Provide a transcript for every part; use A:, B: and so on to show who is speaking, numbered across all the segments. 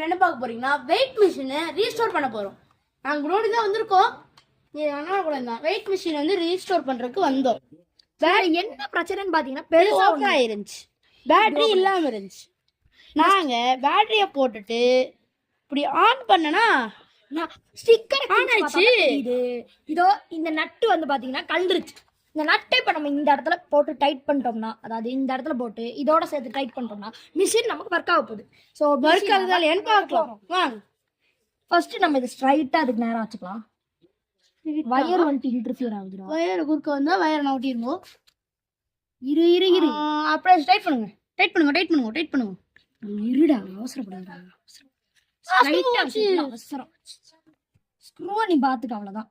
A: என்ன பார்க்க போறீங்கன்னா வெயிட் மிஷினை ரீஸ்டோர் பண்ண போறோம். நாங்க ரோடு தான் வந்திருக்கோம். வெயிட் மிஷின் வந்து ரீஸ்டோர் பண்றதுக்கு வந்தோம்.
B: என்ன பிரச்சனைன்னு பாத்தீங்கன்னா பெருசா
A: இருந்துச்சு, பேட்டரி இல்லாம இருந்துச்சு. நாங்க பேட்டரிய போட்டுட்டு இப்படி ஆன் பண்ணனா
B: ஸ்டிக்கர்
A: ஆன் ஆயிடுச்சு.
B: இதோ இந்த நட்டு வந்து பாத்தீங்கன்னா கழுந்துருச்சு. இந்த நட்டை இப்ப நம்ம இந்த இடத்துல போட்டு டைட் பண்ணிட்டோம்னா, அதாவது இந்த இடத்துல போட்டு இதோட சேர்த்து டைட் பண்ணிட்டோம்னா மிஷின் நமக்கு ஒர்க் ஆக போகுது. ஸோ
A: ஒர்க் ஆகுதான்னு பார்க்கலாம் வாங்க.
B: ஃபர்ஸ்ட் நம்ம இதை ஸ்ட்ரைட்டா அதுக்கு நேரம் வச்சுக்கலாம். வயர் வந்துட்டு இன்டர்ஃபியர் ஆகுதுடா.
A: வயர் குறுக்க வந்தா வயர் நோட்டிருமோ.
B: இரு இரு இரு
A: அப்படியே டைட் பண்ணுங்க, டைட் பண்ணுங்க, டைட் பண்ணுங்க, டைட் பண்ணுங்க.
B: இருடா, அவசரப்படாதடா. அவசரம். ஸ்க்ரூவை நீ பாத்துக்க, அவ்வளவுதான்.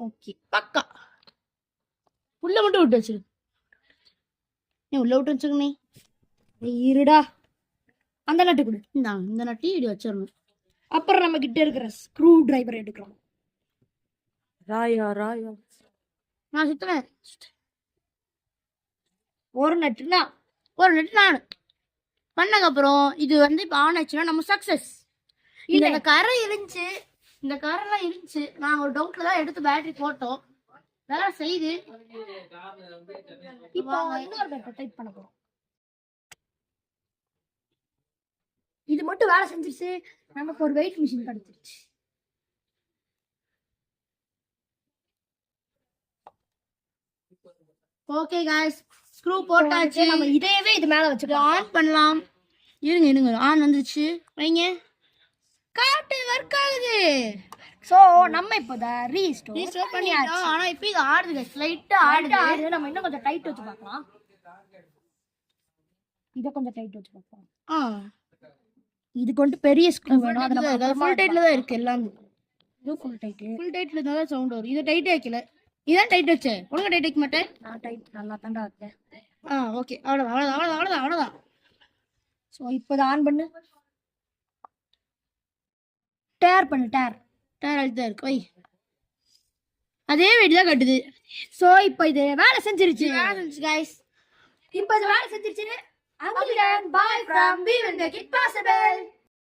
A: ஓகே, பக்கா. உள்ள மட்டும் விட்டு வச்சிரு. நீ உள்ள விட்டு வச்சுக்க. நீ
B: இருடா, அந்த நட்டு கொடு.
A: இந்த நட்டி இப்படி வச்சிடணும்.
B: அப்புறம் நம்ம கிட்ட இருக்கிற ஸ்க்ரூ டிரைவர் எடுக்கிறோம்.
A: ராயா ராயா நான் சுத்துவேன்.
B: ஒரு நட்டு
A: நான் பண்ணங்க. அப்புறம் இது வந்து இப்போ ஆன் ஆச்சுன்னா நம்ம சக்சஸ். இந்த கரை இருந்துச்சு, இந்த கரெல்லாம் இருந்துச்சு. நாங்கள் ஒரு டவுட்ல தான் எடுத்து பேட்டரி போட்டோம். வேலை செய்து
B: இப்போ இன்னொரு பேட்டரி டைப் பண்ண போறோம். இது மட்டும் வேலை செஞ்சிருச்சு. நமக்கு ஒரு வெயிட் மிஷின் கிடைச்சிருச்சு.
A: ஓகே गाइस, ஸ்க்ரூ போட்டாச்சு.
B: நம்ம இதையவே இது மேல வச்சுக்கலாம்.
A: ஆன் பண்ணலாம். இருங்க, ஆன் வந்துருச்சு. வைங்க, காட்டு ஒர்க் ஆகுது.
B: சோ நம்ம இப்போ ரீஸ்டோர்
A: பண்ணியாச்சு. ஆனா இப்போ இது ஆடுது, லைட்டா ஆடுது.
B: நம்ம இன்னும் கொஞ்சம் டைட் வச்சு பார்க்கலாம். இத கொஞ்சம் டைட் வச்சு பார்க்கலாம். இது கொண்டு பெரிய ஸ்க்ரூ வேணும்.
A: அதுல ஃபுல் டைட்ல தான் இருக்கு எல்லாம்.
B: இது ஃபுல்
A: டைட்ல தான் சவுண்ட் வரும். இது டைட் வைக்கல, இதான் டைட் வச்சே. ஒழுங்கா டைட் வைக்க மாட்டேன்.
B: நான் டைட் நல்லா தாண்டா வைக்கிறேன்.
A: ஓகே, அவ்வளவுதான்.
B: சோ இப்போ இத ஆன் பண்ணு. டேர் பண்ணு. டேர்
A: அழுத்தா இருக்கு. வை, அதே வெயிட் தான் கட்டுது.
B: சோ இப்போ இது வேலை செஞ்சிருச்சு.
A: गाइस,
B: இப்போ இது வேலை செஞ்சிருச்சு. Until then, bye from We Will Make It Possible.